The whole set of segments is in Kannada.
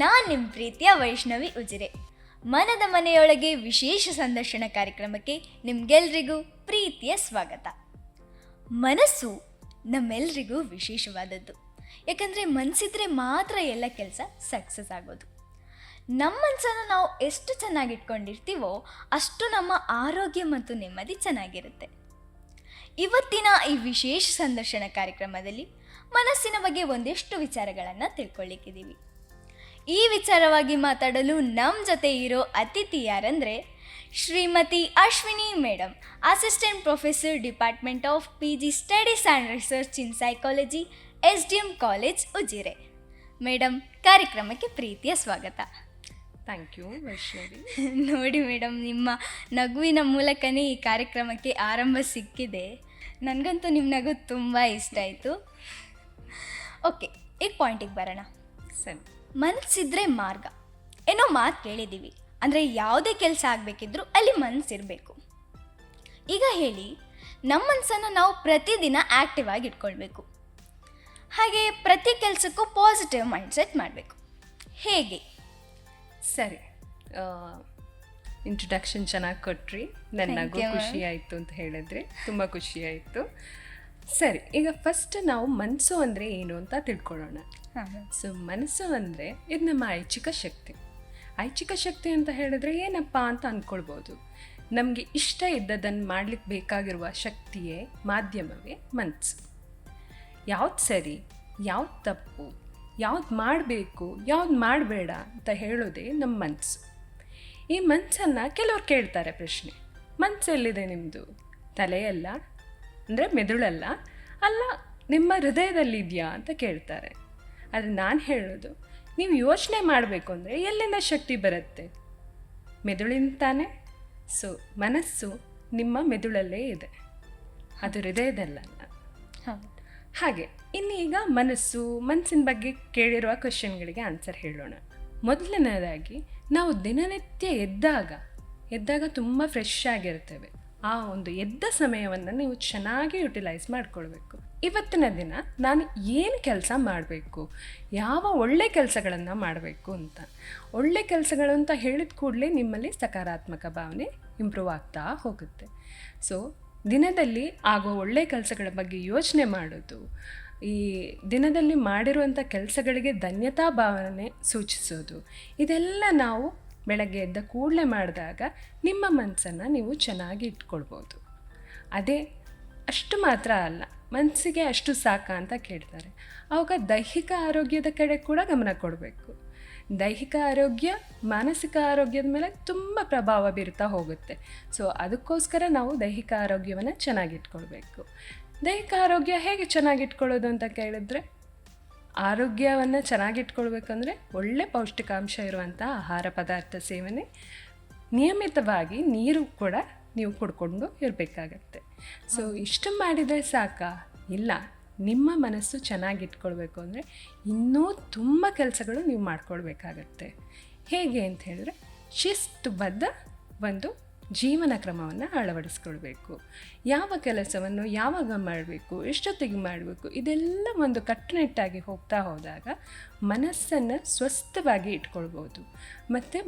ನಾನು ನಿಮ್ಮ ಪ್ರೀತಿಯ ವೈಷ್ಣವಿ ಉಜಿರೆ. ಮನದ ಮನೆಯೊಳಗೆ ವಿಶೇಷ ಸಂದರ್ಶನ ಕಾರ್ಯಕ್ರಮಕ್ಕೆ ನಿಮ್ಗೆಲ್ರಿಗೂ ಪ್ರೀತಿಯ ಸ್ವಾಗತ. ಮನಸ್ಸು ನಮ್ಮೆಲ್ರಿಗೂ ವಿಶೇಷವಾದದ್ದು. ಯಾಕಂದರೆ ಮನಸ್ಸಿದ್ರೆ ಮಾತ್ರ ಎಲ್ಲ ಕೆಲಸ ಸಕ್ಸಸ್ ಆಗೋದು. ನಮ್ಮ ಮನಸ್ಸನ್ನು ನಾವು ಎಷ್ಟು ಚೆನ್ನಾಗಿಟ್ಕೊಂಡಿರ್ತೀವೋ ಅಷ್ಟು ನಮ್ಮ ಆರೋಗ್ಯ ಮತ್ತು ನೆಮ್ಮದಿ ಚೆನ್ನಾಗಿರುತ್ತೆ. ಇವತ್ತಿನ ಈ ವಿಶೇಷ ಸಂದರ್ಶನ ಕಾರ್ಯಕ್ರಮದಲ್ಲಿ ಮನಸ್ಸಿನ ಬಗ್ಗೆ ಒಂದೆಷ್ಟು ವಿಚಾರಗಳನ್ನು ತಿಳ್ಕೊಳ್ಳಿಕ್ಕಿದ್ದೀವಿ. ಈ ವಿಚಾರವಾಗಿ ಮಾತಾಡಲು ನಮ್ಮ ಜೊತೆ ಇರೋ ಅತಿಥಿ ಯಾರಂದರೆ Shrimati Ashwini madam, assistant professor, department of PG studies and research in psychology, SDM college Ujire. Madam, ಕಾರ್ಯಕ್ರಮಕ್ಕೆ ಪ್ರೀತಿಯ ಸ್ವಾಗತ. Thank you Vaishnavi. ನೋಡಿ ಮೇಡಮ್, ನಿಮ್ಮ ನಗುವಿನ ಮೂಲಕನೇ ಈ ಕಾರ್ಯಕ್ರಮಕ್ಕೆ ಆರಂಭ ಸಿಕ್ಕಿದೆ. ನನಗಂತೂ ನಿಮ್ಮ ನಗು ತುಂಬ ಇಷ್ಟ ಆಯಿತು. ಓಕೆ, ಈಗ ಪಾಯಿಂಟಿಗೆ ಬರೋಣ. ಸರಿ. ಮನಸ್ಸಿದ್ರೆ ಮಾರ್ಗ ಏನೋ ಮಾತು ಕೇಳಿದ್ದೀವಿ. ಅಂದರೆ ಯಾವುದೇ ಕೆಲಸ ಆಗಬೇಕಿದ್ರೂ ಅಲ್ಲಿ ಮನಸ್ಸಿರಬೇಕು. ಈಗ ಹೇಳಿ, ನಮ್ಮ ಮನಸ್ಸನ್ನು ನಾವು ಪ್ರತಿದಿನ ಆ್ಯಕ್ಟಿವ್ ಆಗಿ ಇಟ್ಕೊಳ್ಬೇಕು. ಹಾಗೆ ಪ್ರತಿ ಕೆಲಸಕ್ಕೂ ಪಾಸಿಟಿವ್ ಮೈಂಡ್ಸೆಟ್ ಮಾಡಬೇಕು. ಹೇಗೆ? ಸರಿ, ಇಂಟ್ರೊಡಕ್ಷನ್ ಚೆನ್ನಾಗಿ ಕೊಟ್ರಿ. ನನಗೂ ಖುಷಿ ಆಯಿತು ಅಂತ ಹೇಳಿದ್ರಿ, ತುಂಬ ಖುಷಿ ಆಯಿತು. ಸರಿ, ಈಗ ಫಸ್ಟ್ ನಾವು ಮನಸ್ಸು ಅಂದರೆ ಏನು ಅಂತ ತಿಳ್ಕೊಳ್ಳೋಣ. ಸೊ ಮನಸ್ಸು ಅಂದರೆ ಇದು ನಮ್ಮ ಐಚ್ಛಿಕ ಶಕ್ತಿ. ಐಚ್ಛಿಕ ಶಕ್ತಿ ಅಂತ ಹೇಳಿದ್ರೆ ಏನಪ್ಪ ಅಂತ ಅಂದ್ಕೊಳ್ಬೋದು. ನಮಗೆ ಇಷ್ಟ ಇದ್ದದನ್ನು ಮಾಡಲಿಕ್ಕೆ ಬೇಕಾಗಿರುವ ಶಕ್ತಿಯೇ, ಮಾಧ್ಯಮವೇ ಮನಸ್ಸು. ಯಾವ್ದು ಸರಿ, ಯಾವ್ದು ತಪ್ಪು, ಯಾವ್ದು ಮಾಡಬೇಕು, ಯಾವ್ದು ಮಾಡಬೇಡ ಅಂತ ಹೇಳೋದೇ ನಮ್ಮ ಮನಸ್ಸು. ಈ ಮನಸ್ಸನ್ನು ಕೆಲವ್ರು ಕೇಳ್ತಾರೆ ಪ್ರಶ್ನೆ, ಮನಸ್ಸು ಎಲ್ಲಿದೆ ನಿಮ್ಮದು? ತಲೆಯಲ್ಲ ಅಂದರೆ ಮೆದುಳಲ್ಲ, ಅಲ್ಲ ನಿಮ್ಮ ಹೃದಯದಲ್ಲಿದೆಯಾ ಅಂತ ಕೇಳ್ತಾರೆ. ಆದರೆ ನಾನು ಹೇಳೋದು, ನೀವು ಯೋಚನೆ ಮಾಡಬೇಕು ಅಂದರೆ ಎಲ್ಲಿಂದ ಶಕ್ತಿ ಬರುತ್ತೆ? ಮೆದುಳಿಂದ ತಾನೇ. ಸೊ ಮನಸ್ಸು ನಿಮ್ಮ ಮೆದುಳಲ್ಲೇ ಇದೆ, ಅದು ಹೃದಯದಲ್ಲ. ಹಾಗೆ ಇನ್ನೀಗ ಮನಸ್ಸಿನ ಬಗ್ಗೆ ಕೇಳಿರುವ ಕ್ವೆಶ್ಚನ್ಗಳಿಗೆ ಆನ್ಸರ್ ಹೇಳೋಣ. ಮೊದಲನೇದಾಗಿ, ನಾವು ದಿನನಿತ್ಯ ಎದ್ದಾಗ ತುಂಬ ಫ್ರೆಶ್ ಆಗಿರ್ತೇವೆ. ಆ ಒಂದು ಎದ್ದ ಸಮಯವನ್ನು ನೀವು ಚೆನ್ನಾಗಿ ಯುಟಿಲೈಸ್ ಮಾಡಿಕೊಳ್ಬೇಕು. ಇವತ್ತಿನ ದಿನ ನಾನು ಏನು ಕೆಲಸ ಮಾಡಬೇಕು, ಯಾವ ಒಳ್ಳೆ ಕೆಲಸಗಳನ್ನು ಮಾಡಬೇಕು ಅಂತ. ಒಳ್ಳೆ ಕೆಲಸಗಳು ಅಂತ ಹೇಳಿದ ಕೂಡಲೇ ನಿಮ್ಮಲ್ಲಿ ಸಕಾರಾತ್ಮಕ ಭಾವನೆ ಇಂಪ್ರೂವ್ ಆಗ್ತಾ ಹೋಗುತ್ತೆ. ಸೊ ದಿನದಲ್ಲಿ ಆಗೋ ಒಳ್ಳೆ ಕೆಲಸಗಳ ಬಗ್ಗೆ ಯೋಚನೆ ಮಾಡೋದು, ಈ ದಿನದಲ್ಲಿ ಮಾಡಿರುವಂಥ ಕೆಲಸಗಳಿಗೆ ಧನ್ಯತಾ ಭಾವನೆ ಸೂಚಿಸೋದು, ಇದೆಲ್ಲ ನಾವು ಬೆಳಗ್ಗೆ ಎದ್ದ ಕೂಡಲೇ ಮಾಡಿದಾಗ ನಿಮ್ಮ ಮನಸ್ಸನ್ನು ನೀವು ಚೆನ್ನಾಗಿ ಇಟ್ಕೊಳ್ಬೋದು. ಅದೇ ಅಷ್ಟು ಮಾತ್ರ ಅಲ್ಲ, ಮನಸ್ಸಿಗೆ ಅಷ್ಟು ಸಾಕ ಅಂತ ಕೇಳ್ತಾರೆ. ಆವಾಗ ದೈಹಿಕ ಆರೋಗ್ಯದ ಕಡೆ ಕೂಡ ಗಮನ ಕೊಡಬೇಕು. ದೈಹಿಕ ಆರೋಗ್ಯ ಮಾನಸಿಕ ಆರೋಗ್ಯದ ಮೇಲೆ ತುಂಬ ಪ್ರಭಾವ ಬೀರ್ತಾ ಹೋಗುತ್ತೆ. ಸೊ ಅದಕ್ಕೋಸ್ಕರ ನಾವು ದೈಹಿಕ ಆರೋಗ್ಯವನ್ನು ಚೆನ್ನಾಗಿಟ್ಕೊಳ್ಬೇಕು. ದೈಹಿಕ ಆರೋಗ್ಯ ಹೇಗೆ ಚೆನ್ನಾಗಿಟ್ಕೊಳ್ಳೋದು ಅಂತ ಕೇಳಿದ್ರೆ, ಆರೋಗ್ಯವನ್ನು ಚೆನ್ನಾಗಿಟ್ಕೊಳ್ಬೇಕಂದ್ರೆ ಒಳ್ಳೆ ಪೌಷ್ಟಿಕಾಂಶ ಇರುವಂಥ ಆಹಾರ ಪದಾರ್ಥ ಸೇವನೆ, ನಿಯಮಿತವಾಗಿ ನೀರು ಕೂಡ ನೀವು ಕುಡ್ಕೊಂಡು ಇರಬೇಕಾಗತ್ತೆ. ಸೊ ಇಷ್ಟು ಮಾಡಿದರೆ ಸಾಕಾ? ಇಲ್ಲ, ನಿಮ್ಮ ಮನಸ್ಸು ಚೆನ್ನಾಗಿಟ್ಕೊಳ್ಬೇಕು ಅಂದರೆ ಇನ್ನೂ ತುಂಬ ಕೆಲಸಗಳು ನೀವು ಮಾಡ್ಕೊಳ್ಬೇಕಾಗತ್ತೆ. ಹೇಗೆ ಅಂತ ಹೇಳಿದ್ರೆ, ಶಿಸ್ತುಬದ್ಧ ಒಂದು ಜೀವನ ಕ್ರಮವನ್ನು ಅಳವಡಿಸ್ಕೊಳ್ಬೇಕು. ಯಾವ ಕೆಲಸವನ್ನು ಯಾವಾಗ ಮಾಡಬೇಕು, ಎಷ್ಟೊತ್ತಿಗೆ ಮಾಡಬೇಕು, ಇದೆಲ್ಲ ಒಂದು ಕಟ್ಟುನಿಟ್ಟಾಗಿ ಹೋಗ್ತಾ ಹೋದಾಗ ಮನಸ್ಸನ್ನು ಸ್ವಸ್ಥವಾಗಿ ಇಟ್ಕೊಳ್ಬೋದು. ಮತ್ತು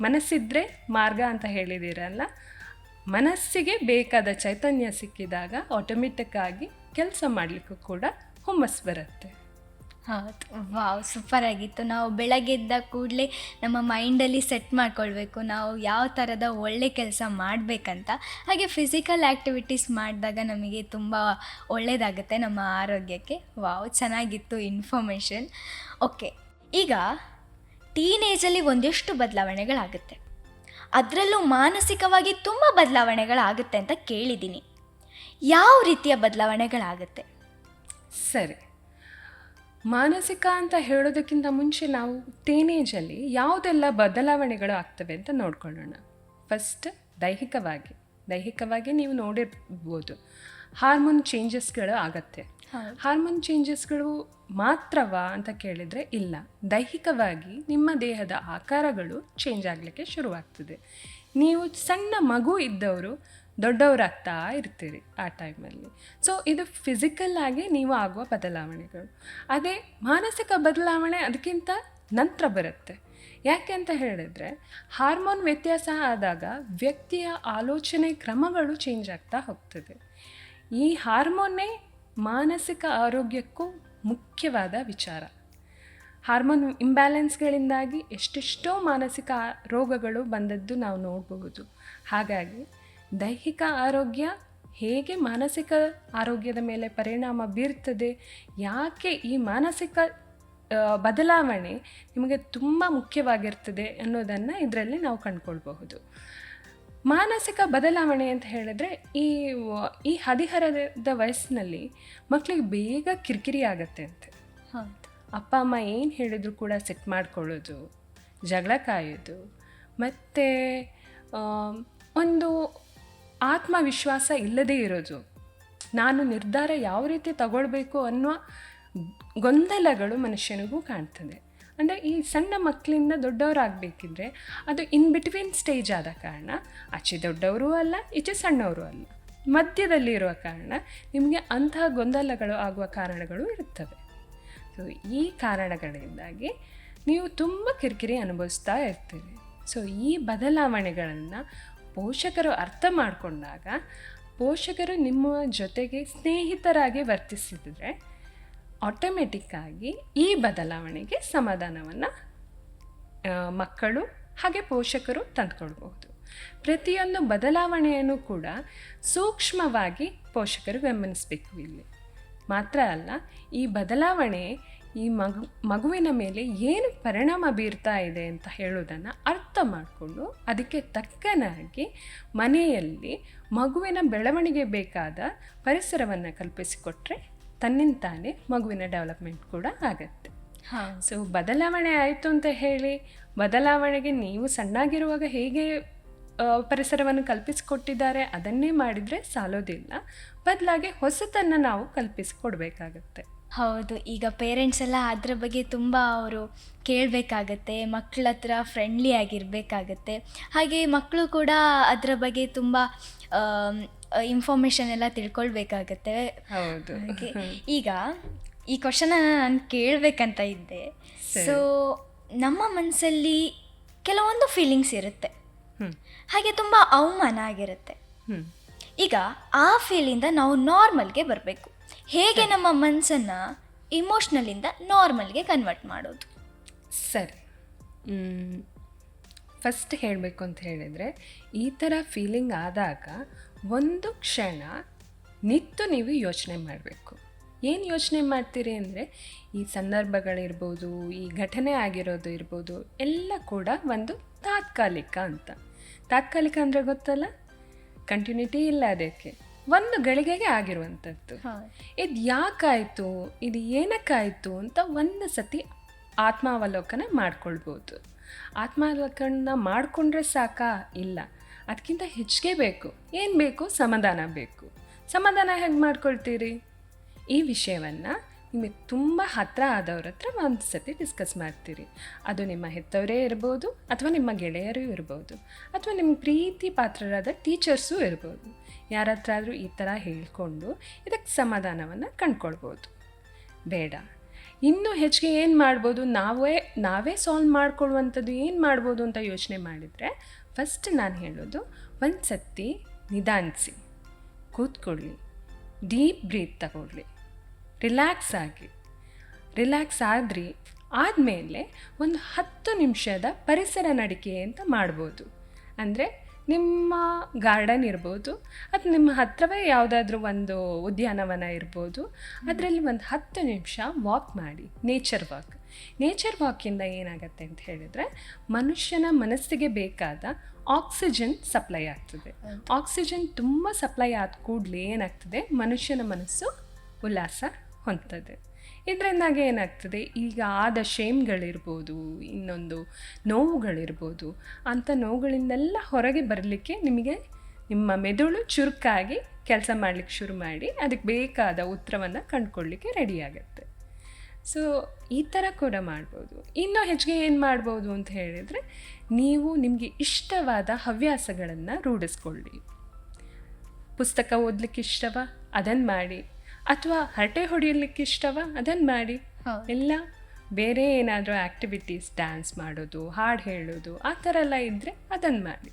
ಮನಸ್ಸಿದ್ರೆ ಮಾರ್ಗ ಅಂತ ಹೇಳಿದ್ದೀರಲ್ಲ, ಮನಸ್ಸಿಗೆ ಬೇಕಾದ ಚೈತನ್ಯ ಸಿಕ್ಕಿದಾಗ ಆಟೋಮೆಟಿಕ್ಕಾಗಿ ಕೆಲಸ ಮಾಡಲಿಕ್ಕೂ ಕೂಡ ಹುಮ್ಮಸ್ಸು ಬರುತ್ತೆ. ಹೌದು, ವಾವ್, ಸೂಪರ್ ಆಗಿತ್ತು. ನಾವು ಬೆಳಗ್ಗೆ ಎದ್ದ ಕೂಡಲೇ ನಮ್ಮ ಮೈಂಡಲ್ಲಿ ಸೆಟ್ ಮಾಡ್ಕೊಳ್ಬೇಕು ನಾವು ಯಾವ ಥರದ ಒಳ್ಳೆ ಕೆಲಸ ಮಾಡಬೇಕಂತ. ಹಾಗೆ ಫಿಸಿಕಲ್ ಆ್ಯಕ್ಟಿವಿಟೀಸ್ ಮಾಡಿದಾಗ ನಮಗೆ ತುಂಬ ಒಳ್ಳೆಯದಾಗುತ್ತೆ ನಮ್ಮ ಆರೋಗ್ಯಕ್ಕೆ. ವಾವ್, ಚೆನ್ನಾಗಿತ್ತು ಇನ್ಫಾರ್ಮೇಷನ್. ಓಕೆ, ಈಗ ಟೀನೇಜಲ್ಲಿ ಒಂದೆಷ್ಟು ಬದಲಾವಣೆಗಳಾಗುತ್ತೆ, ಅದರಲ್ಲೂ ಮಾನಸಿಕವಾಗಿ ತುಂಬ ಬದಲಾವಣೆಗಳಾಗುತ್ತೆ ಅಂತ ಕೇಳಿದ್ದೀನಿ. ಯಾವ ರೀತಿಯ ಬದಲಾವಣೆಗಳಾಗುತ್ತೆ? ಸರಿ, ಮಾನಸಿಕ ಅಂತ ಹೇಳೋದಕ್ಕಿಂತ ಮುಂಚೆ ನಾವು ಟೀನೇಜಲ್ಲಿ ಯಾವುದೆಲ್ಲ ಬದಲಾವಣೆಗಳು ಆಗ್ತವೆ ಅಂತ ನೋಡ್ಕೊಳ್ಳೋಣ. ಫಸ್ಟ್ ದೈಹಿಕವಾಗಿ ನೀವು ನೋಡಿರ್ಬೋದು, ಹಾರ್ಮೋನ್ ಚೇಂಜಸ್ಗಳು ಆಗತ್ತೆ. ಹಾರ್ಮೋನ್ ಚೇಂಜಸ್ಗಳು ಮಾತ್ರವಾ ಅಂತ ಕೇಳಿದರೆ ಇಲ್ಲ, ದೈಹಿಕವಾಗಿ ನಿಮ್ಮ ದೇಹದ ಆಕಾರಗಳು ಚೇಂಜ್ ಆಗಲಿಕ್ಕೆ ಶುರುವಾಗ್ತದೆ. ನೀವು ಸಣ್ಣ ಮಗು ಇದ್ದವರು ದೊಡ್ಡವರಾಗ್ತಾ ಇರ್ತೀರಿ ಆ ಟೈಮಲ್ಲಿ. ಸೊ ಇದು ಫಿಸಿಕಲ್ ಆಗಿ ನೀವು ಆಗುವ ಬದಲಾವಣೆಗಳು. ಅದೇ ಮಾನಸಿಕ ಬದಲಾವಣೆ ಅದಕ್ಕಿಂತ ನಂತರ ಬರುತ್ತೆ. ಯಾಕೆ ಅಂತ ಹೇಳಿದ್ರೆ ಹಾರ್ಮೋನ್ ವ್ಯತ್ಯಾಸ ಆದಾಗ ವ್ಯಕ್ತಿಯ ಆಲೋಚನೆ ಕ್ರಮಗಳು ಚೇಂಜ್ ಆಗ್ತಾ ಹೋಗ್ತದೆ. ಈ ಹಾರ್ಮೋನ್ನೇ ಮಾನಸಿಕ ಆರೋಗ್ಯಕ್ಕೂ ಮುಖ್ಯವಾದ ವಿಚಾರ. ಹಾರ್ಮೋನ್ ಇಂಬ್ಯಾಲೆನ್ಸ್ಗಳಿಂದಾಗಿ ಎಷ್ಟೆಷ್ಟೋ ಮಾನಸಿಕ ರೋಗಗಳು ಬಂದದ್ದು ನಾವು ನೋಡಬಹುದು. ಹಾಗಾಗಿ ದೈಹಿಕ ಆರೋಗ್ಯ ಹೇಗೆ ಮಾನಸಿಕ ಆರೋಗ್ಯದ ಮೇಲೆ ಪರಿಣಾಮ ಬೀರ್ತದೆ, ಯಾಕೆ ಈ ಮಾನಸಿಕ ಬದಲಾವಣೆ ನಿಮಗೆ ತುಂಬ ಮುಖ್ಯವಾಗಿರ್ತದೆ ಅನ್ನೋದನ್ನು ಇದರಲ್ಲಿ ನಾವು ಕಂಡುಕೊಳ್ಬಹುದು. ಮಾನಸಿಕ ಬದಲಾವಣೆ ಅಂತ ಹೇಳಿದ್ರೆ ಈ ಹದಿಹರೆಯದ ವಯಸ್ಸಿನಲ್ಲಿ ಮಕ್ಕಳಿಗೆ ಬೇಗ ಕಿರಿಕಿರಿ ಆಗತ್ತೆ ಅಂತೆ. ಅಪ್ಪ ಅಮ್ಮ ಏನು ಹೇಳಿದ್ರು ಕೂಡ ಸೆಟ್ ಮಾಡ್ಕೊಳ್ಳೋದು, ಜಗಳ ಕಾಯೋದು, ಮತ್ತು ಒಂದು ಆತ್ಮವಿಶ್ವಾಸ ಇಲ್ಲದೇ ಇರೋದು, ನಾನು ನಿರ್ಧಾರ ಯಾವ ರೀತಿ ತಗೊಳ್ಬೇಕು ಅನ್ನೋ ಗೊಂದಲಗಳು ಮನುಷ್ಯನಿಗೂ ಕಾಣ್ತದೆ. ಅಂದರೆ ಈ ಸಣ್ಣ ಮಕ್ಕಳಿಂದ ದೊಡ್ಡವರಾಗಬೇಕಿದ್ರೆ ಅದು ಇನ್ ಬಿಟ್ವೀನ್ ಸ್ಟೇಜ್ ಆದ ಕಾರಣ ಆಚೆ ದೊಡ್ಡವರು ಅಲ್ಲ, ಈಚೆ ಸಣ್ಣವರು ಅಲ್ಲ, ಮಧ್ಯದಲ್ಲಿ ಇರುವ ಕಾರಣ ನಿಮಗೆ ಅಂತಹ ಗೊಂದಲಗಳು ಆಗುವ ಕಾರಣಗಳು ಇರುತ್ತವೆ. ಸೊ ಈ ಕಾರಣಗಳಿಂದಾಗಿ ನೀವು ತುಂಬ ಕಿರಿಕಿರಿ ಅನುಭವಿಸ್ತಾ ಇರ್ತೀರಿ. ಸೊ ಈ ಬದಲಾವಣೆಗಳನ್ನು ಪೋಷಕರು ಅರ್ಥ ಮಾಡಿಕೊಂಡಾಗ, ಪೋಷಕರು ನಿಮ್ಮ ಜೊತೆಗೆ ಸ್ನೇಹಿತರಾಗಿ ವರ್ತಿಸಿದರೆ ಆಟೋಮೆಟಿಕ್ಕಾಗಿ ಈ ಬದಲಾವಣೆಗೆ ಸಮಾಧಾನವನ್ನು ಮಕ್ಕಳು ಹಾಗೆ ಪೋಷಕರು ತಂದುಕೊಳ್ಬಹುದು. ಪ್ರತಿಯೊಂದು ಬದಲಾವಣೆಯನ್ನು ಕೂಡ ಸೂಕ್ಷ್ಮವಾಗಿ ಪೋಷಕರು ಗಮನಿಸಬೇಕು. ಇಲ್ಲಿ ಮಾತ್ರ ಅಲ್ಲ, ಈ ಬದಲಾವಣೆ ಈ ಮಗುವಿನ ಮೇಲೆ ಏನು ಪರಿಣಾಮ ಬೀರ್ತಾ ಇದೆ ಅಂತ ಹೇಳೋದನ್ನು ಅರ್ಥ ಮಾಡಿಕೊಂಡು ಅದಕ್ಕೆ ತಕ್ಕನಾಗಿ ಮನೆಯಲ್ಲಿ ಮಗುವಿನ ಬೆಳವಣಿಗೆ ಬೇಕಾದ ಪರಿಸರವನ್ನು ಕಲ್ಪಿಸಿಕೊಟ್ರೆ ತನ್ನಿಂತಾನೇ ಮಗುವಿನ ಡೆವಲಪ್ಮೆಂಟ್ ಕೂಡ ಆಗತ್ತೆ. ಸೊ ಬದಲಾವಣೆ ಆಯಿತು ಅಂತ ಹೇಳಿ ಬದಲಾವಣೆಗೆ ನೀವು ಸಣ್ಣಾಗಿರುವಾಗ ಹೇಗೆ ಪರಿಸರವನ್ನು ಕಲ್ಪಿಸಿಕೊಟ್ಟಿದ್ದಾರೆ ಅದನ್ನೇ ಮಾಡಿದರೆ ಸಾಲೋದಿಲ್ಲ. ಬದಲಾಗಿ ಹೊಸತನ್ನು ನಾವು ಕಲ್ಪಿಸಿಕೊಡ್ಬೇಕಾಗತ್ತೆ. ಹೌದು, ಈಗ ಪೇರೆಂಟ್ಸ್ ಎಲ್ಲ ಅದ್ರ ಬಗ್ಗೆ ತುಂಬ ಅವರು ಕೇಳಬೇಕಾಗತ್ತೆ, ಮಕ್ಕಳ ಹತ್ರ ಫ್ರೆಂಡ್ಲಿ ಆಗಿರಬೇಕಾಗತ್ತೆ. ಹಾಗೆ ಮಕ್ಕಳು ಕೂಡ ಅದರ ಬಗ್ಗೆ ತುಂಬ ಇನ್ಫಾರ್ಮೇಷನ್ ಎಲ್ಲ ತಿಳ್ಕೊಳ್ಬೇಕಾಗತ್ತೆ. ಹೌದು. ಈಗ ಈ ಕ್ವಶನ್ನ ನಾನು ಕೇಳಬೇಕಂತ ಇದ್ದೆ. ಸೊ ನಮ್ಮ ಮನಸ್ಸಲ್ಲಿ ಕೆಲವೊಂದು ಫೀಲಿಂಗ್ಸ್ ಇರುತ್ತೆ, ಹಾಗೆ ತುಂಬ ಅವಮಾನ ಆಗಿರುತ್ತೆ. ಈಗ ಆ ಫೀಲಿಂದ ನಾವು ನಾರ್ಮಲ್ಗೆ ಬರಬೇಕು. ಹೇಗೆ ನಮ್ಮ ಮನಸ್ಸನ್ನು ಇಮೋಷ್ನಲಿಂದ ನಾರ್ಮಲ್ಗೆ ಕನ್ವರ್ಟ್ ಮಾಡೋದು? ಸರಿ, ಫಸ್ಟ್ ಹೇಳಬೇಕು ಅಂತ ಹೇಳಿದರೆ, ಈ ಥರ ಫೀಲಿಂಗ್ ಆದಾಗ ಒಂದು ಕ್ಷಣ ನಿಂತು ನೀವು ಯೋಚನೆ ಮಾಡಬೇಕು. ಏನು ಯೋಚನೆ ಮಾಡ್ತೀರಿ ಅಂದರೆ, ಈ ಸಂದರ್ಭಗಳಿರ್ಬೋದು, ಈ ಘಟನೆ ಆಗಿರೋದು ಇರ್ಬೋದು, ಎಲ್ಲ ಕೂಡ ಒಂದು ತಾತ್ಕಾಲಿಕ ಅಂತ. ತಾತ್ಕಾಲಿಕ ಅಂದರೆ ಗೊತ್ತಲ್ಲ, ಕಂಟಿನ್ಯೂಟಿ ಇಲ್ಲ, ಅದಕ್ಕೆ ಒಂದು ಗಳಿಗೆಗೆ ಆಗಿರುವಂಥದ್ದು. ಇದು ಯಾಕಾಯಿತು, ಇದು ಏನಕ್ಕಾಯಿತು ಅಂತ ಒಂದು ಸತಿ ಆತ್ಮಾವಲೋಕನ ಮಾಡ್ಕೊಳ್ಬೋದು. ಆತ್ಮಾವಲೋಕನ ಮಾಡಿಕೊಂಡ್ರೆ ಸಾಕಾ? ಇಲ್ಲ, ಅದಕ್ಕಿಂತ ಹೆಚ್ಚಿಗೆ ಬೇಕು. ಏನು ಬೇಕು? ಸಮಾಧಾನ ಬೇಕು. ಸಮಾಧಾನ ಹೇಗೆ ಮಾಡ್ಕೊಳ್ತೀರಿ? ಈ ವಿಷಯವನ್ನು ನಿಮಗೆ ತುಂಬ ಹತ್ತಿರ ಆದವ್ರ ಹತ್ರ ಒಂದು ಸತಿ ಡಿಸ್ಕಸ್ ಮಾಡ್ತೀರಿ. ಅದು ನಿಮ್ಮ ಹೆತ್ತವರೇ ಇರ್ಬೋದು, ಅಥವಾ ನಿಮ್ಮ ಗೆಳೆಯರೂ ಇರ್ಬೋದು, ಅಥವಾ ನಿಮ್ಮ ಪ್ರೀತಿ ಪಾತ್ರರಾದ ಟೀಚರ್ಸೂ ಇರ್ಬೋದು. ಯಾರ ಹತ್ರ ಆದರೂ ಈ ಥರ ಹೇಳಿಕೊಂಡು ಇದಕ್ಕೆ ಸಮಾಧಾನವನ್ನು ಕಂಡ್ಕೊಳ್ಬೋದು. ಬೇಡ, ಇನ್ನೂ ಹೆಚ್ಚಿಗೆ ಏನು ಮಾಡ್ಬೋದು, ನಾವೇ ಸಾಲ್ವ್ ಮಾಡ್ಕೊಳ್ಳುವಂಥದ್ದು ಏನು ಮಾಡ್ಬೋದು ಅಂತ ಯೋಚನೆ ಮಾಡಿದರೆ, ಫಸ್ಟ್ ನಾನು ಹೇಳೋದು, ಒಂದು ಸತಿ ನಿಧಾನಿಸಿ ಕೂತ್ಕೊಳ್ಳಿ, ಡೀಪ್ ಬ್ರೀತ್ ತಗೊಳ್ಳಿ, ರಿಲ್ಯಾಕ್ಸ್ ಆದ್ರಿ ಆದಮೇಲೆ ಒಂದು 10 ನಿಮಿಷದ ಪರಿಸರ ನಡಿಕೆ ಅಂತ ಮಾಡ್ಬೋದು. ಅಂದರೆ ನಿಮ್ಮ ಗಾರ್ಡನ್ ಇರ್ಬೋದು, ಅಥವಾ ನಿಮ್ಮ ಹತ್ತಿರವೇ ಯಾವುದಾದ್ರೂ ಒಂದು ಉದ್ಯಾನವನ ಇರ್ಬೋದು, ಅದರಲ್ಲಿ ಒಂದು 10 ನಿಮಿಷ ವಾಕ್ ಮಾಡಿ. ನೇಚರ್ ವಾಕಿಂದ ಏನಾಗುತ್ತೆ ಅಂತ ಹೇಳಿದರೆ, ಮನುಷ್ಯನ ಮನಸ್ಸಿಗೆ ಬೇಕಾದ ಆಕ್ಸಿಜನ್ ಸಪ್ಲೈ ಆಗ್ತದೆ. ಆಕ್ಸಿಜನ್ ತುಂಬ ಸಪ್ಲೈ ಆದ ಕೂಡಲೇ ಏನಾಗ್ತದೆ, ಮನುಷ್ಯನ ಮನಸ್ಸು ಉಲ್ಲಾಸ ಹೊಂದ್ತದೆ. ಇದರಿಂದಾಗಿ ಏನಾಗ್ತದೆ, ಈಗ ಆದ ಶೇಮ್ಗಳಿರ್ಬೋದು, ಇನ್ನೊಂದು ನೋವುಗಳಿರ್ಬೋದು, ಅಂಥ ನೋವುಗಳಿಂದೆಲ್ಲ ಹೊರಗೆ ಬರಲಿಕ್ಕೆ ನಿಮ್ಮ ಮೆದುಳು ಚುರುಕಾಗಿ ಕೆಲಸ ಮಾಡಲಿಕ್ಕೆ ಶುರು ಮಾಡಿ ಅದಕ್ಕೆ ಬೇಕಾದ ಉತ್ತರವನ್ನು ಕಂಡುಕೊಳ್ಳಿಕ್ಕೆ ರೆಡಿ ಆಗುತ್ತೆ. ಸೊ ಈ ಥರ ಕೂಡ ಮಾಡ್ಬೋದು. ಇನ್ನೂ ಹೆಚ್ಚಿಗೆ ಏನು ಮಾಡ್ಬೋದು ಅಂತ ಹೇಳಿದರೆ, ನೀವು ನಿಮಗೆ ಇಷ್ಟವಾದ ಹವ್ಯಾಸಗಳನ್ನು ರೂಢಿಸ್ಕೊಳ್ಳಿ. ಪುಸ್ತಕ ಓದಲಿಕ್ಕೆ ಇಷ್ಟವಾ? ಅದನ್ನು ಮಾಡಿ. ಅಥವಾ ಹರಟೆ ಹೊಡೆಯಲಿಕ್ಕೆ ಇಷ್ಟವಾ? ಅದನ್ನು ಮಾಡಿ. ಇಲ್ಲ ಬೇರೆ ಏನಾದರೂ ಆ್ಯಕ್ಟಿವಿಟೀಸ್, ಡ್ಯಾನ್ಸ್ ಮಾಡೋದು, ಹಾಡು ಹೇಳೋದು, ಆ ಥರ ಎಲ್ಲ ಇದ್ದರೆ ಅದನ್ನು ಮಾಡಿ.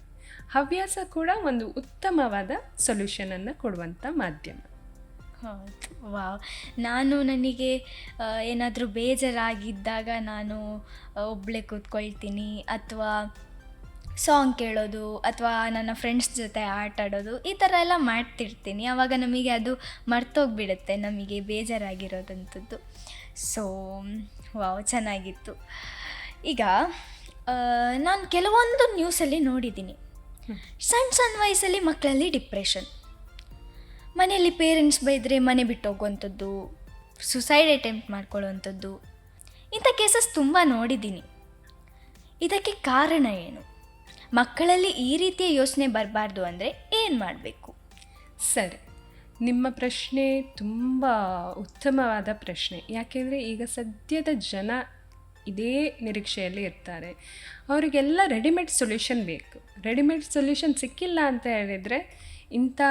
ಹವ್ಯಾಸ ಕೂಡ ಒಂದು ಉತ್ತಮವಾದ ಸೊಲ್ಯೂಷನನ್ನು ಕೊಡುವಂಥ ಮಾಧ್ಯಮ. ಹೌದು, ವಾವ್. ನನಗೆ ಏನಾದರೂ ಬೇಜಾರಾಗಿದ್ದಾಗ ನಾನು ಒಬ್ಬಳೇ ಕೂತ್ಕೊಳ್ತೀನಿ, ಅಥವಾ ಸಾಂಗ್ ಕೇಳೋದು, ಅಥವಾ ನನ್ನ ಫ್ರೆಂಡ್ಸ್ ಜೊತೆ ಆಟ ಆಡೋದು, ಈ ಥರ ಎಲ್ಲ ಮಾಡ್ತಿರ್ತೀನಿ. ಆವಾಗ ನಮಗೆ ಅದು ಮರ್ತೋಗ್ಬಿಡುತ್ತೆ, ನಮಗೆ ಬೇಜಾರಾಗಿರೋದಂಥದ್ದು. ಸೊ ವಾವ್, ಚೆನ್ನಾಗಿತ್ತು. ಈಗ ನಾನು ಕೆಲವೊಂದು ನ್ಯೂಸಲ್ಲಿ ನೋಡಿದ್ದೀನಿ, ಸಣ್ಣ ಸಣ್ಣ ವಯಸ್ಸಲ್ಲಿ ಮಕ್ಕಳಲ್ಲಿ ಡಿಪ್ರೆಷನ್, ಮನೆಯಲ್ಲಿ ಪೇರೆಂಟ್ಸ್ ಬೈದರೆ ಮನೆ ಬಿಟ್ಟು ಹೋಗುವಂಥದ್ದು, ಸುಸೈಡ್ ಅಟೆಂಪ್ಟ್ ಮಾಡ್ಕೊಳ್ಳುವಂಥದ್ದು, ಇಂಥ ಕೇಸಸ್ ತುಂಬ ನೋಡಿದ್ದೀನಿ. ಇದಕ್ಕೆ ಕಾರಣ ಏನು? ಮಕ್ಕಳಲ್ಲಿ ಈ ರೀತಿಯ ಯೋಚನೆ ಬರಬಾರ್ದು ಅಂದರೆ ಏನು ಮಾಡಬೇಕು? ಸರಿ, ನಿಮ್ಮ ಪ್ರಶ್ನೆ ತುಂಬ ಉತ್ತಮವಾದ ಪ್ರಶ್ನೆ. ಯಾಕೆಂದರೆ ಈಗ ಸದ್ಯದ ಜನ ಇದೇ ನಿರೀಕ್ಷೆಯಲ್ಲಿ ಇರ್ತಾರೆ. ಅವರಿಗೆಲ್ಲ ರೆಡಿಮೇಡ್ ಸೊಲ್ಯೂಷನ್ ಬೇಕು. ರೆಡಿಮೇಡ್ ಸೊಲ್ಯೂಷನ್ ಸಿಕ್ಕಿಲ್ಲ ಅಂತ ಹೇಳಿದರೆ ಇಂಥ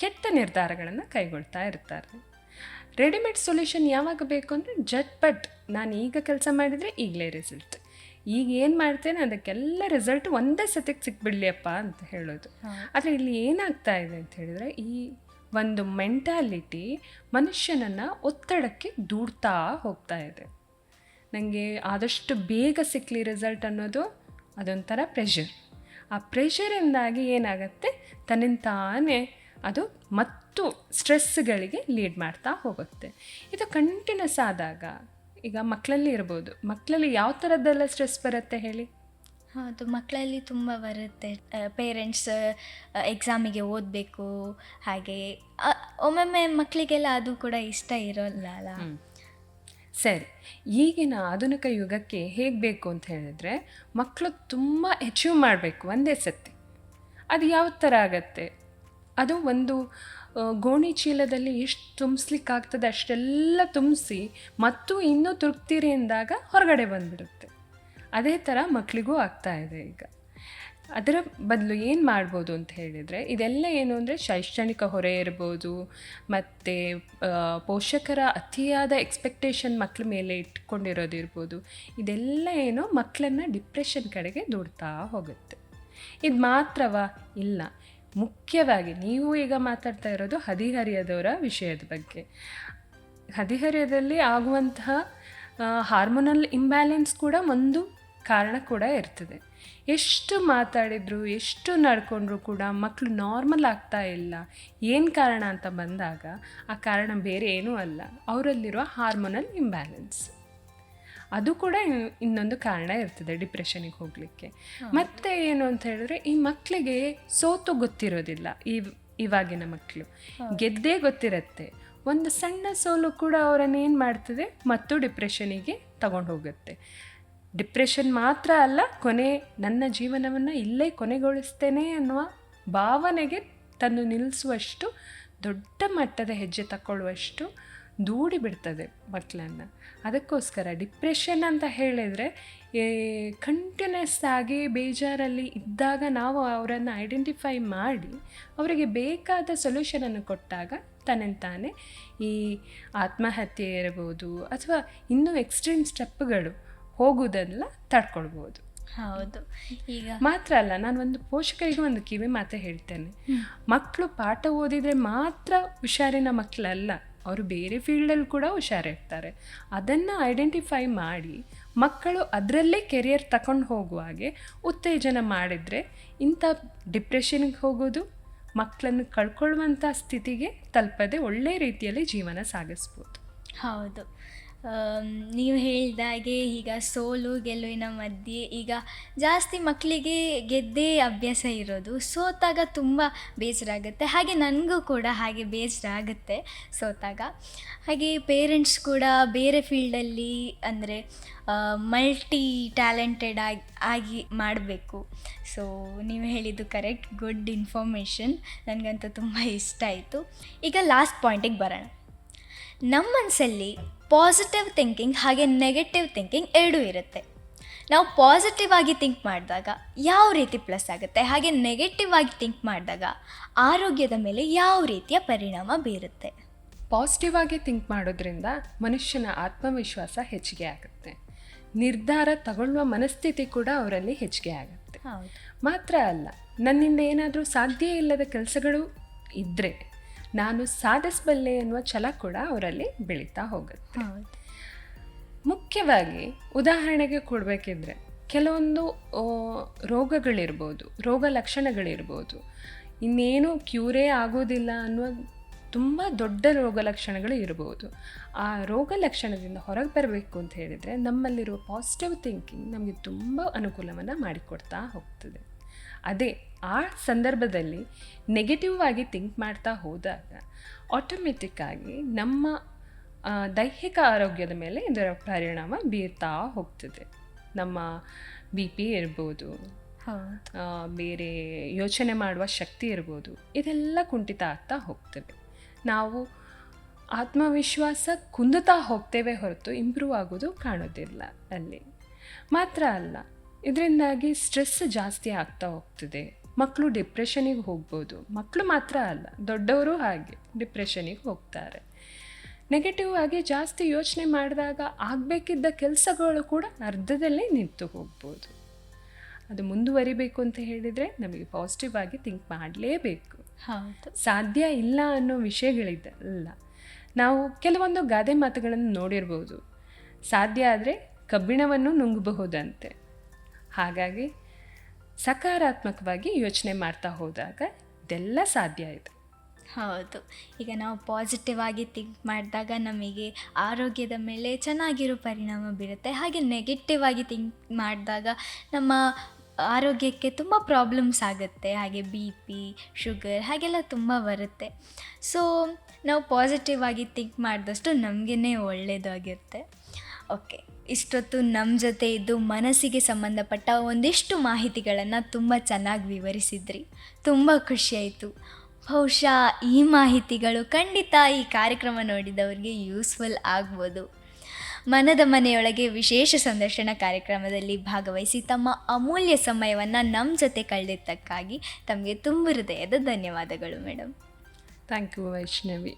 ಕೆಟ್ಟ ನಿರ್ಧಾರಗಳನ್ನು ಕೈಗೊಳ್ತಾ ಇರ್ತಾರೆ. ರೆಡಿಮೇಡ್ ಸೊಲ್ಯೂಷನ್ ಯಾವಾಗ ಬೇಕು ಅಂದರೆ ಜಟ್ಪಟ್, ನಾನು ಈಗ ಕೆಲಸ ಮಾಡಿದರೆ ಈಗಲೇ ರಿಸಲ್ಟ್, ಈಗ ಏನು ಮಾಡ್ತೇನೆ ಅದಕ್ಕೆಲ್ಲ ರಿಸಲ್ಟ್ ಒಂದೇ ಸತಿಗೆ ಸಿಕ್ಬಿಡ್ಲಿಯಪ್ಪ ಅಂತ ಹೇಳೋದು. ಆದರೆ ಇಲ್ಲಿ ಏನಾಗ್ತಾ ಇದೆ ಅಂತ ಹೇಳಿದರೆ, ಈ ಒಂದು ಮೆಂಟಾಲಿಟಿ ಮನುಷ್ಯನನ್ನು ಒತ್ತಡಕ್ಕೆ ದೂಡ್ತಾ ಹೋಗ್ತಾ ಇದೆ. ನನಗೆ ಆದಷ್ಟು ಬೇಗ ಸಿಕ್ಕಲಿ ರಿಸಲ್ಟ್ ಅನ್ನೋದು ಅದೊಂಥರ ಪ್ರೆಷರ್. ಆ ಪ್ರೆಷರಿಂದಾಗಿ ಏನಾಗುತ್ತೆ, ತನ್ನಿಂತಾನೇ ಅದು ಮತ್ತು ಸ್ಟ್ರೆಸ್ಗಳಿಗೆ ಲೀಡ್ ಮಾಡ್ತಾ ಹೋಗುತ್ತೆ. ಇದು ಕಂಟಿನ್ಯೂಸ್ ಆದಾಗ, ಈಗ ಮಕ್ಕಳಲ್ಲಿ ಇರ್ಬೋದು, ಮಕ್ಕಳಲ್ಲಿ ಯಾವ ಥರದ್ದೆಲ್ಲ ಸ್ಟ್ರೆಸ್ ಬರುತ್ತೆ ಹೇಳಿ? ಹೌದು, ಮಕ್ಕಳಲ್ಲಿ ತುಂಬ ಬರುತ್ತೆ. ಪೇರೆಂಟ್ಸ್ ಎಕ್ಸಾಮಿಗೆ ಓದಬೇಕು, ಹಾಗೆ ಒಮ್ಮೊಮ್ಮೆ ಮಕ್ಕಳಿಗೆಲ್ಲ ಅದು ಕೂಡ ಇಷ್ಟ ಇರೋಲ್ಲ ಅಲ್ಲ. ಸರಿ, ಈಗಿನ ಆಧುನಿಕ ಯುಗಕ್ಕೆ ಹೇಗೆ ಬೇಕು ಅಂತ ಹೇಳಿದ್ರೆ, ಮಕ್ಕಳು ತುಂಬ ಅಚೀವ್ ಮಾಡಬೇಕು ಒಂದೇ ಸತಿ. ಅದು ಯಾವ ಥರ ಆಗತ್ತೆ? ಅದು ಒಂದು ಗೋಣಿ ಚೀಲದಲ್ಲಿ ಎಷ್ಟು ತುಂಬಿಸ್ಲಿಕ್ಕಾಗ್ತದೆ ಅಷ್ಟೆಲ್ಲ ತುಂಬಿಸಿ ಮತ್ತು ಇನ್ನೂ ತೃಪ್ತಿರಿ ಎಂದಾಗ ಹೊರಗಡೆ ಬಂದುಬಿಡುತ್ತೆ. ಅದೇ ಥರ ಮಕ್ಕಳಿಗೂ ಆಗ್ತಾ ಇದೆ ಈಗ. ಅದರ ಬದಲು ಏನು ಮಾಡ್ಬೋದು ಅಂತ ಹೇಳಿದರೆ, ಇದೆಲ್ಲ ಏನು ಅಂದರೆ ಶೈಕ್ಷಣಿಕ ಹೊರೆ ಇರ್ಬೋದು, ಮತ್ತು ಪೋಷಕರ ಅತಿಯಾದ ಎಕ್ಸ್ಪೆಕ್ಟೇಷನ್ ಮಕ್ಕಳ ಮೇಲೆ ಇಟ್ಕೊಂಡಿರೋದಿರ್ಬೋದು. ಇದೆಲ್ಲ ಏನೋ ಮಕ್ಕಳನ್ನು ಡಿಪ್ರೆಷನ್ ಕಡೆಗೆ ದೂಡ್ತಾ ಹೋಗುತ್ತೆ. ಇದು ಮಾತ್ರವಾ? ಇಲ್ಲ, ಮುಖ್ಯವಾಗಿ ನೀವು ಈಗ ಮಾತಾಡ್ತಾ ಇರೋದು ಹದಿಹರೆಯದವರ ವಿಷಯದ ಬಗ್ಗೆ. ಹದಿಹರೆಯದಲ್ಲಿ ಆಗುವಂತಹ ಹಾರ್ಮೋನಲ್ ಇಂಬ್ಯಾಲೆನ್ಸ್ ಕೂಡ ಒಂದು ಕಾರಣ ಕೂಡ ಇರ್ತದೆ. ಎಷ್ಟು ಮಾತಾಡಿದ್ರು, ಎಷ್ಟು ನಡ್ಕೊಂಡ್ರೂ ಕೂಡ ಮಕ್ಕಳು ನಾರ್ಮಲ್ ಆಗ್ತಾ ಇಲ್ಲ. ಏನು ಕಾರಣ ಅಂತ ಬಂದಾಗ ಆ ಕಾರಣ ಬೇರೆ ಏನೂ ಅಲ್ಲ, ಅವರಲ್ಲಿರುವ ಹಾರ್ಮೋನಲ್ ಇಂಬ್ಯಾಲೆನ್ಸ್. ಅದು ಕೂಡ ಇನ್ನೊಂದು ಕಾರಣ ಇರ್ತದೆ ಡಿಪ್ರೆಷನಿಗೆ ಹೋಗಲಿಕ್ಕೆ. ಮತ್ತು ಏನು ಅಂತ ಹೇಳಿದ್ರೆ, ಈ ಮಕ್ಕಳಿಗೆ ಸೋತು ಗೊತ್ತಿರೋದಿಲ್ಲ. ಇವಾಗಿನ ಮಕ್ಕಳು ಗೆದ್ದೇ ಗೊತ್ತಿರುತ್ತೆ. ಒಂದು ಸಣ್ಣ ಸೋಲು ಕೂಡ ಅವರನ್ನು ಏನು ಮಾಡ್ತದೆ, ಮತ್ತು ಡಿಪ್ರೆಷನಿಗೆ ತಗೊಂಡು ಹೋಗುತ್ತೆ. ಡಿಪ್ರೆಷನ್ ಮಾತ್ರ ಅಲ್ಲ, ನನ್ನ ಜೀವನವನ್ನು ಇಲ್ಲೇ ಕೊನೆಗೊಳಿಸ್ತೇನೆ ಅನ್ನುವ ಭಾವನೆಗೆ ತಂದು ನಿಲ್ಲಿಸುವಷ್ಟು ದೊಡ್ಡ ಮಟ್ಟದ ಹೆಜ್ಜೆ ತಗೊಳ್ಳುವಷ್ಟು ದೂಡಿ ಬಿಡ್ತದೆ ಮಕ್ಕಳನ್ನು. ಅದಕ್ಕೋಸ್ಕರ ಡಿಪ್ರೆಷನ್ ಅಂತ ಹೇಳಿದರೆ, ಕಂಟಿನ್ಯೂಸ್ ಆಗಿ ಬೇಜಾರಲ್ಲಿ ಇದ್ದಾಗ ನಾವು ಅವರನ್ನು ಐಡೆಂಟಿಫೈ ಮಾಡಿ ಅವರಿಗೆ ಬೇಕಾದ ಸೊಲ್ಯೂಷನನ್ನು ಕೊಟ್ಟಾಗ ತನ್ನಿಂತಾನೆ ಈ ಆತ್ಮಹತ್ಯೆ ಇರ್ಬೋದು ಅಥವಾ ಇನ್ನೂ ಎಕ್ಸ್ಟ್ರೀಮ್ ಸ್ಟೆಪ್ಗಳು ಹೋಗುವುದೆಲ್ಲ ತಡ್ಕೊಳ್ಬೋದು. ಹೌದು. ಈಗ ಮಾತ್ರ ಅಲ್ಲ, ನಾನು ಒಂದು ಪೋಷಕರಿಗೆ ಒಂದು ಕಿವಿ ಮಾತು ಹೇಳ್ತೇನೆ. ಮಕ್ಕಳು ಪಾಠ ಓದಿದರೆ ಮಾತ್ರ ಹುಷಾರಿನ ಮಕ್ಕಳಲ್ಲ, ಅವರು ಬೇರೆ ಫೀಲ್ಡಲ್ಲಿ ಕೂಡ ಹುಷಾರಿರ್ತಾರೆ. ಅದನ್ನು ಐಡೆಂಟಿಫೈ ಮಾಡಿ ಮಕ್ಕಳು ಅದರಲ್ಲೇ ಕೆರಿಯರ್ ತಗೊಂಡು ಹೋಗುವಾಗೆ ಉತ್ತೇಜನ ಮಾಡಿದರೆ ಇಂಥ ಡಿಪ್ರೆಷನ್ಗೆ ಹೋಗೋದು, ಮಕ್ಕಳನ್ನು ಕಳ್ಕೊಳ್ಳುವಂಥ ಸ್ಥಿತಿಗೆ ತಲುಪದೆ ಒಳ್ಳೆಯ ರೀತಿಯಲ್ಲಿ ಜೀವನ ಸಾಗಿಸ್ಬೋದು. ಹೌದು, ನೀವು ಹೇಳಿದಾಗೆ ಈಗ ಸೋಲು ಗೆಲುವಿನ ಮಧ್ಯೆ ಈಗ ಜಾಸ್ತಿ ಮಕ್ಕಳಿಗೆ ಗೆದ್ದೇ ಅಭ್ಯಾಸ ಇರೋದು. ಸೋತಾಗ ತುಂಬ ಬೇಸರ ಆಗುತ್ತೆ. ಹಾಗೆ ನನಗೂ ಕೂಡ ಹಾಗೆ ಬೇಸರ ಆಗುತ್ತೆ ಸೋತಾಗ. ಹಾಗೆ ಪೇರೆಂಟ್ಸ್ ಕೂಡ ಬೇರೆ ಫೀಲ್ಡಲ್ಲಿ ಅಂದರೆ ಮಲ್ಟಿ ಟ್ಯಾಲೆಂಟೆಡ್ ಆಗಿ ಮಾಡಬೇಕು. ಸೊ ನೀವು ಹೇಳಿದ್ದು ಕರೆಕ್ಟ್, ಗುಡ್ ಇನ್ಫಾರ್ಮೇಷನ್, ನನಗಂತೂ ತುಂಬ ಇಷ್ಟ ಆಯಿತು. ಈಗ ಲಾಸ್ಟ್ ಪಾಯಿಂಟಿಗೆ ಬರೋಣ. ನಮ್ಮ ಮನಸ್ಸಲ್ಲಿ ಪಾಸಿಟಿವ್ ಥಿಂಕಿಂಗ್ ಹಾಗೆ ನೆಗೆಟಿವ್ ಥಿಂಕಿಂಗ್ ಎರಡೂ ಇರುತ್ತೆ. ನಾವು ಪಾಸಿಟಿವ್ ಆಗಿ ಥಿಂಕ್ ಮಾಡಿದಾಗ ಯಾವ ರೀತಿ ಪ್ಲಸ್ ಆಗುತ್ತೆ, ಹಾಗೆ ನೆಗೆಟಿವ್ ಆಗಿ ಥಿಂಕ್ ಮಾಡಿದಾಗ ಆರೋಗ್ಯದ ಮೇಲೆ ಯಾವ ರೀತಿಯ ಪರಿಣಾಮ ಬೀರುತ್ತೆ? ಪಾಸಿಟಿವ್ ಆಗಿ ಥಿಂಕ್ ಮಾಡೋದ್ರಿಂದ ಮನುಷ್ಯನ ಆತ್ಮವಿಶ್ವಾಸ ಹೆಚ್ಚಿಗೆ ಆಗುತ್ತೆ, ನಿರ್ಧಾರ ತಗೊಳ್ಳುವ ಮನಸ್ಥಿತಿ ಕೂಡ ಅವರಲ್ಲಿ ಹೆಚ್ಚಿಗೆ ಆಗುತ್ತೆ. ಮಾತ್ರ ಅಲ್ಲ, ನನ್ನಿಂದ ಏನಾದರೂ ಸಾಧ್ಯ ಇಲ್ಲದ ಕೆಲಸಗಳು ಇದ್ದರೆ ನಾನು ಸಾಧಿಸಬಲ್ಲೆ ಅನ್ನುವ ಛಲ ಕೂಡ ಅವರಲ್ಲಿ ಬೆಳೀತಾ ಹೋಗುತ್ತೆ. ಮುಖ್ಯವಾಗಿ ಉದಾಹರಣೆಗೆ ಕೊಡಬೇಕಿದ್ರೆ, ಕೆಲವೊಂದು ರೋಗಗಳಿರ್ಬೋದು, ರೋಗ ಲಕ್ಷಣಗಳಿರ್ಬೋದು, ಇನ್ನೇನು ಕ್ಯೂರೇ ಆಗೋದಿಲ್ಲ ಅನ್ನುವ ತುಂಬ ದೊಡ್ಡ ರೋಗ ಲಕ್ಷಣಗಳು ಇರ್ಬೋದು. ಆ ರೋಗ ಲಕ್ಷಣದಿಂದ ಹೊರಗೆ ಬರಬೇಕು ಅಂತ ಹೇಳಿದರೆ ನಮ್ಮಲ್ಲಿರುವ ಪಾಸಿಟಿವ್ ಥಿಂಕಿಂಗ್ ನಮಗೆ ತುಂಬ ಅನುಕೂಲವನ್ನು ಮಾಡಿಕೊಡ್ತಾ ಹೋಗ್ತದೆ. ಅದೇ ಆ ಸಂದರ್ಭದಲ್ಲಿ ನೆಗೆಟಿವ್ ಆಗಿ ಥಿಂಕ್ ಮಾಡ್ತಾ ಹೋದಾಗ ಆಟೋಮೆಟಿಕ್ಕಾಗಿ ನಮ್ಮ ದೈಹಿಕ ಆರೋಗ್ಯದ ಮೇಲೆ ಇದರ ಪರಿಣಾಮ ಬೀರ್ತಾ ಹೋಗ್ತದೆ. ನಮ್ಮ BP ಇರ್ಬೋದು, ಬೇರೆ ಯೋಚನೆ ಮಾಡುವ ಶಕ್ತಿ ಇರ್ಬೋದು, ಇದೆಲ್ಲ ಕುಂಠಿತ ಆಗ್ತಾ ಹೋಗ್ತವೆ. ನಾವು ಆತ್ಮವಿಶ್ವಾಸ ಕುಂದುತ್ತಾ ಹೋಗ್ತೇವೆ ಹೊರತು ಇಂಪ್ರೂವ್ ಆಗೋದು ಕಾಣೋದಿಲ್ಲ ಅಲ್ಲಿ. ಮಾತ್ರ ಅಲ್ಲ, ಇದರಿಂದಾಗಿ ಸ್ಟ್ರೆಸ್ ಜಾಸ್ತಿ ಆಗ್ತಾ ಹೋಗ್ತದೆ. ಮಕ್ಕಳು ಡಿಪ್ರೆಷನಿಗೆ ಹೋಗ್ಬೋದು. ಮಕ್ಕಳು ಮಾತ್ರ ಅಲ್ಲ, ದೊಡ್ಡವರು ಹಾಗೆ ಡಿಪ್ರೆಷನಿಗೆ ಹೋಗ್ತಾರೆ. ನೆಗೆಟಿವ್ ಆಗಿ ಜಾಸ್ತಿ ಯೋಚನೆ ಮಾಡಿದಾಗ ಆಗಬೇಕಿದ್ದ ಕೆಲಸಗಳು ಕೂಡ ಅರ್ಧದಲ್ಲೇ ನಿಂತು ಹೋಗ್ಬೋದು. ಅದು ಮುಂದುವರಿಬೇಕು ಅಂತ ಹೇಳಿದರೆ ನಮಗೆ ಪಾಸಿಟಿವ್ ಆಗಿ ಥಿಂಕ್ ಮಾಡಲೇಬೇಕು. ಹೌದು, ಸಾಧ್ಯ ಇಲ್ಲ ಅನ್ನೋ ವಿಷಯಗಳಿದಲ್ಲ. ನಾವು ಕೆಲವೊಂದು ಗಾದೆ ಮಾತುಗಳನ್ನು ನೋಡಿರ್ಬೋದು, ಸಾಧ್ಯ ಆದರೆ ಕಬ್ಬಿಣವನ್ನು ನುಂಗಬಹುದಂತೆ. ಹಾಗಾಗಿ ಸಕಾರಾತ್ಮಕವಾಗಿ ಯೋಚನೆ ಮಾಡ್ತಾ ಹೋದಾಗ ಇದೆಲ್ಲ ಸಾಧ್ಯ ಇದೆ. ಹೌದು. ಈಗ ನಾವು ಪಾಸಿಟಿವ್ ಆಗಿ ಥಿಂಕ್ ಮಾಡಿದಾಗ ನಮಗೆ ಆರೋಗ್ಯದ ಮೇಲೆ ಚೆನ್ನಾಗಿರೋ ಪರಿಣಾಮ ಬೀರುತ್ತೆ. ಹಾಗೆ ನೆಗೆಟಿವ್ ಆಗಿ ಥಿಂಕ್ ಮಾಡಿದಾಗ ನಮ್ಮ ಆರೋಗ್ಯಕ್ಕೆ ತುಂಬ ಪ್ರಾಬ್ಲಮ್ಸ್ ಆಗುತ್ತೆ. ಹಾಗೆ BP, ಶುಗರ್ ಹಾಗೆಲ್ಲ ತುಂಬ ಬರುತ್ತೆ. ಸೊ ನಾವು ಪಾಸಿಟಿವ್ ಆಗಿ ಥಿಂಕ್ ಮಾಡಿದಷ್ಟು ನಮಗೇ ಒಳ್ಳೆಯದಾಗಿರುತ್ತೆ. ಓಕೆ, ಇಷ್ಟೊತ್ತು ನಮ್ಮ ಜೊತೆ ಇದ್ದು ಮನಸ್ಸಿಗೆ ಸಂಬಂಧಪಟ್ಟ ಒಂದಿಷ್ಟು ಮಾಹಿತಿಗಳನ್ನು ತುಂಬ ಚೆನ್ನಾಗಿ ವಿವರಿಸಿದ್ರಿ. ತುಂಬ ಖುಷಿಯಾಯಿತು. ಬಹುಶಃ ಈ ಮಾಹಿತಿಗಳು ಖಂಡಿತ ಈ ಕಾರ್ಯಕ್ರಮ ನೋಡಿದವರಿಗೆ ಯೂಸ್ಫುಲ್ ಆಗ್ಬೋದು. ಮನದ ಮನೆಯೊಳಗೆ ವಿಶೇಷ ಸಂದರ್ಶನ ಕಾರ್ಯಕ್ರಮದಲ್ಲಿ ಭಾಗವಹಿಸಿ ತಮ್ಮ ಅಮೂಲ್ಯ ಸಮಯವನ್ನು ನಮ್ಮ ಜೊತೆ ಕಳೆದಿದ್ದಕ್ಕಾಗಿ ತಮಗೆ ತುಂಬ ಹೃದಯದ ಧನ್ಯವಾದಗಳು ಮೇಡಮ್. Thank you Vaishnavi.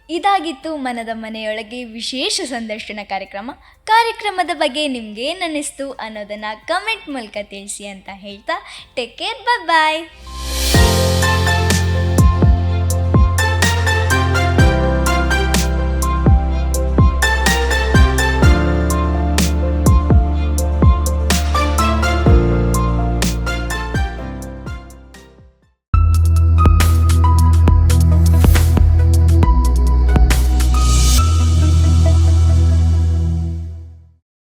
ಇದಾಗಿತ್ತು ಮನದ ಮನೆಯೊಳಗೆ ವಿಶೇಷ ಸಂದರ್ಶನ ಕಾರ್ಯಕ್ರಮದ ಬಗ್ಗೆ ನಿಮ್ಗೇನು ಅನ್ನಿಸ್ತು ಅನ್ನೋದನ್ನು ಕಮೆಂಟ್ ಮೂಲಕ ತಿಳಿಸಿ ಅಂತ ಹೇಳ್ತಾ ಟೇಕ್ ಕೇರ್, ಬಾಯ್.